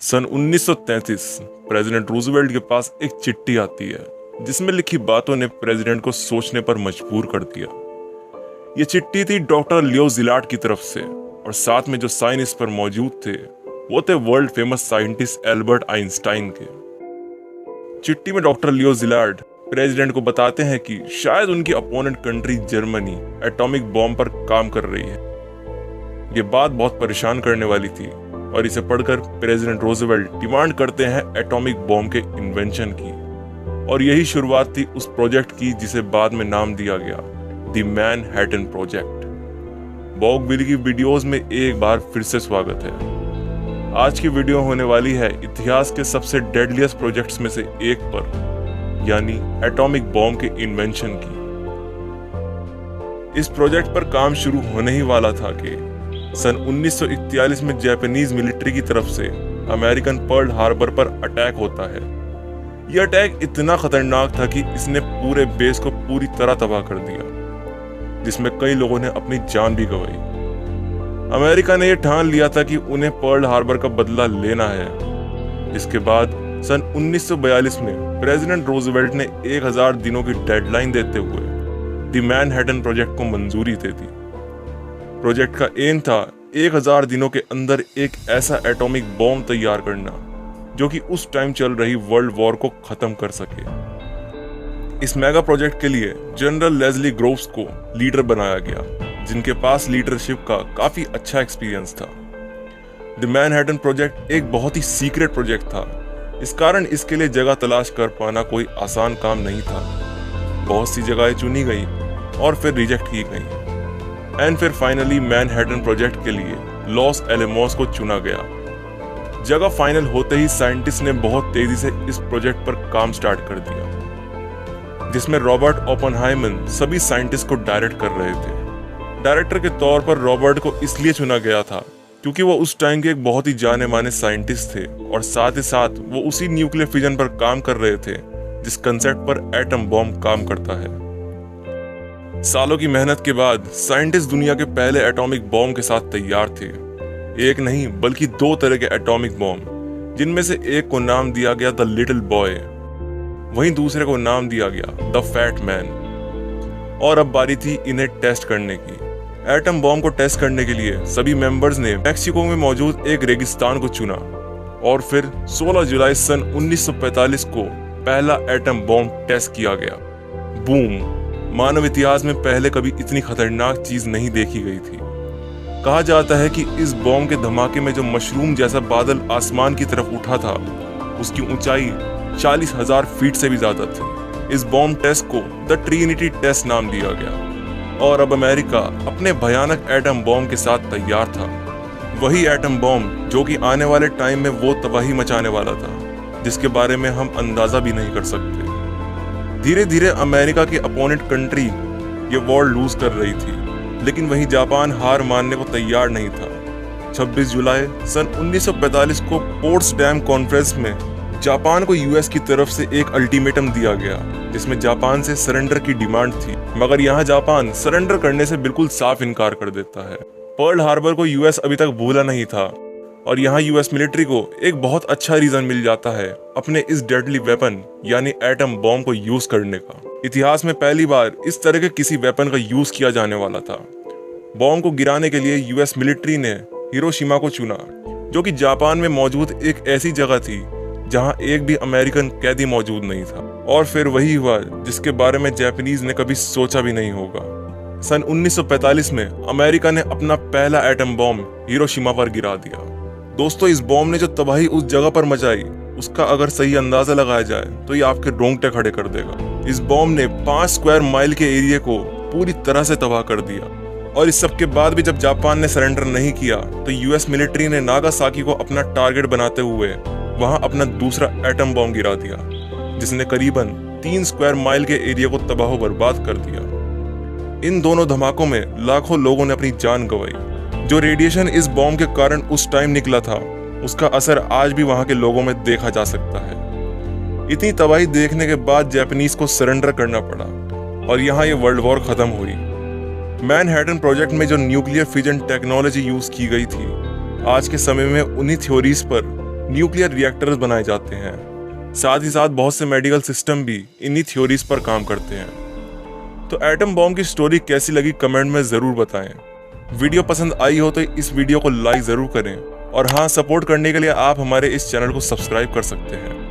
सन 1933 president Roosevelt के पास एक चिट्ठी आती है जिसमें लिखी बातों ने प्रेसिडेंट को सोचने पर मजबूर कर दिया। ये चिट्ठी थी डॉक्टर लियो ज़िलार्ड की तरफ से और साथ में जो साइन इस पर मौजूद थे वो थे world famous scientist Albert Einstein के। चिट्ठी में डॉक्टर लियो ज़िलार्ड प्रेसिडेंट को बताते हैं कि शायद उनकी opponent country Germany atomic bomb पर काम कर रही है। ये बात बहुत परेशान करने वाली थी और इसे पढ़कर प्रेसिडेंट रूजवेल्ट डिमांड करते हैं एटॉमिक बॉम्ब के इन्वेंशन की, और यही शुरुआत थी उस प्रोजेक्ट की जिसे बाद में नाम दिया गया द मैनहट्टन प्रोजेक्ट। बॉगविली की वीडियोस में एक बार फिर से स्वागत है। आज की वीडियो होने वाली है इतिहास के सबसे डेडलिएस्ट प्रोजेक्ट्स में से एक पर, यानी एटॉमिक बॉम्ब के इन्वेंशन की। इस प्रोजेक्ट पर काम शुरू होने ही वाला था कि सन 1941 में जापानीज मिलिट्री की तरफ से अमेरिकन पर्ल हार्बर पर अटैक होता है। यह अटैक इतना खतरनाक था कि इसने पूरे बेस को पूरी तरह तबाह कर दिया, जिसमें कई लोगों ने अपनी जान भी गंवाई। अमेरिका ने यह ठान लिया था कि उन्हें पर्ल हार्बर का बदला लेना है। इसके बाद सन 1942 में प्रेसिडेंट रूजवेल्ट ने 1000 दिनों की डेडलाइन देते हुए द मैनहट्टन प्रोजेक्ट को मंजूरी दे दी। प्रोजेक्ट का एम था 1000 दिनों के अंदर एक ऐसा एटॉमिक बॉम्ब तैयार करना जो कि उस टाइम चल रही वर्ल्ड वॉर को खत्म कर सके। इस मेगा प्रोजेक्ट के लिए जनरल लेस्ली ग्रोव्स को लीडर बनाया गया, जिनके पास लीडरशिप का काफी अच्छा एक्सपीरियंस था। द मैनहट्टन प्रोजेक्ट एक बहुत ही सीक्रेट प्रोजेक्ट था, इस कारण इसके लिए जगह तलाश कर पाना कोई आसान काम नहीं था। बहुत सी जगहें चुनी गई और फिर रिजेक्ट की गई एंड फिर फाइनली मैनहट्टन प्रोजेक्ट के लिए लॉस एलमोस को चुना गया। जगह फाइनल होते ही साइंटिस्ट ने बहुत तेजी से इस प्रोजेक्ट पर काम स्टार्ट कर दिया, जिसमें रॉबर्ट ओपेनहाइमर सभी साइंटिस्ट को डायरेक्ट कर रहे थे। डायरेक्टर के तौर पर रॉबर्ट को इसलिए चुना गया था क्योंकि वो उस टाइम के एक बहुत ही जाने माने साइंटिस्ट थे और साथ ही साथ वो उसी न्यूक्लियर फिजन पर काम कर रहे थे जिस कंसेप्ट पर एटम बॉम्ब काम करता है। सालों की मेहनत के बाद साइंटिस्ट दुनिया के पहले एटॉमिक बॉम्ब के साथ तैयार थे। एक नहीं बल्कि 2 तरह के एटॉमिक बॉम्ब, जिनमें से एक को नाम दिया गया द लिटिल बॉय, वहीं दूसरे को नाम दिया गया द फैट मैन। और अब बारी थी इन्हें टेस्ट करने की। एटम बॉम्ब को टेस्ट करने के लिए सभी मेंबर्स ने मैक्सिको में मौजूद एक रेगिस्तान को चुना और फिर 16 जुलाई सन 1945 को पहला एटम बॉम्ब टेस्ट किया गया। बूम! मानव इतिहास में पहले कभी इतनी खतरनाक चीज नहीं देखी गई थी। कहा जाता है कि इस बॉम्ब के धमाके में जो मशरूम जैसा बादल आसमान की तरफ उठा था, उसकी ऊंचाई 40,000 फीट से भी ज्यादा थी। इस बॉम्ब टेस्ट को द ट्रिनिटी टेस्ट नाम दिया गया और अब अमेरिका अपने भयानक एटम बॉम्ब के साथ तैयार था। वही एटम बॉम्ब जो कि आने वाले टाइम में वो तबाही मचाने वाला था जिसके बारे में हम अंदाजा भी नहीं कर सकते। धीरे धीरे अमेरिका की अपोनेंट कंट्री ये वॉर लूज कर रही थी, लेकिन वहीं जापान हार मानने को तैयार नहीं था। 26 जुलाई सन 1945 को पोट्सडैम कॉन्फ्रेंस में जापान को यूएस की तरफ से एक अल्टीमेटम दिया गया, जिसमें जापान से सरेंडर की डिमांड थी, मगर यहाँ जापान सरेंडर करने से बिल्कुल साफ इनकार कर देता है। पर्ल हार्बर को यूएस अभी तक भूला नहीं था और यहाँ यूएस मिलिट्री को एक बहुत अच्छा रीजन मिल जाता है अपने इस डेडली वेपन यानी एटम बॉम्ब को यूज करने का। इतिहास में पहली बार इस तरह के किसी वेपन का यूज किया जाने वाला था। बॉम्ब को गिराने के लिए यूएस मिलिट्री ने हिरोशिमा को चुना, जो कि जापान में मौजूद एक ऐसी जगह थी जहां एक भी अमेरिकन कैदी मौजूद नहीं था। और फिर वही हुआ जिसके बारे में जापानीज ने कभी सोचा भी नहीं होगा। सन 1945 में अमेरिका ने अपना पहला एटम बॉम्ब हिरोशिमा पर गिरा दिया। दोस्तों, इस बॉम्ब ने जो तबाही उस जगह पर मचाई उसका अगर सही अंदाजा लगाया जाए तो ये आपके रोंगटे खड़े कर देगा। इस बॉम्ब ने 5 स्क्वायर माइल के एरिया को पूरी तरह से तबाह कर दिया। और इस सब के बाद भी जब जापान ने सरेंडर नहीं किया तो यूएस मिलिट्री ने नागासाकी को अपना टारगेट बनाते हुए वहां अपना दूसरा एटम बॉम्ब गिरा दिया, जिसने करीबन 3 स्क्वायर माइल के एरिया को तबाह बर्बाद कर दिया। इन दोनों धमाकों में लाखों लोगों ने अपनी जान गंवाई। जो रेडिएशन इस बॉम्ब के कारण उस टाइम निकला था, उसका असर आज भी वहां के लोगों में देखा जा सकता है। इतनी तबाही देखने के बाद जापानीज को सरेंडर करना पड़ा और यहाँ ये वर्ल्ड वॉर खत्म हुई। मैनहट्टन प्रोजेक्ट में जो न्यूक्लियर फिजन टेक्नोलॉजी यूज की गई थी, आज के समय में उन्हीं थ्योरीज पर न्यूक्लियर रिएक्टर्स बनाए जाते हैं। साथ ही साथ बहुत से मेडिकल सिस्टम भी इन्हीं थ्योरीज पर काम करते हैं। तो एटम बॉम्ब की स्टोरी कैसी लगी कमेंट में ज़रूर बताएं। वीडियो पसंद आई हो तो इस वीडियो को लाइक ज़रूर करें और हाँ, सपोर्ट करने के लिए आप हमारे इस चैनल को सब्सक्राइब कर सकते हैं।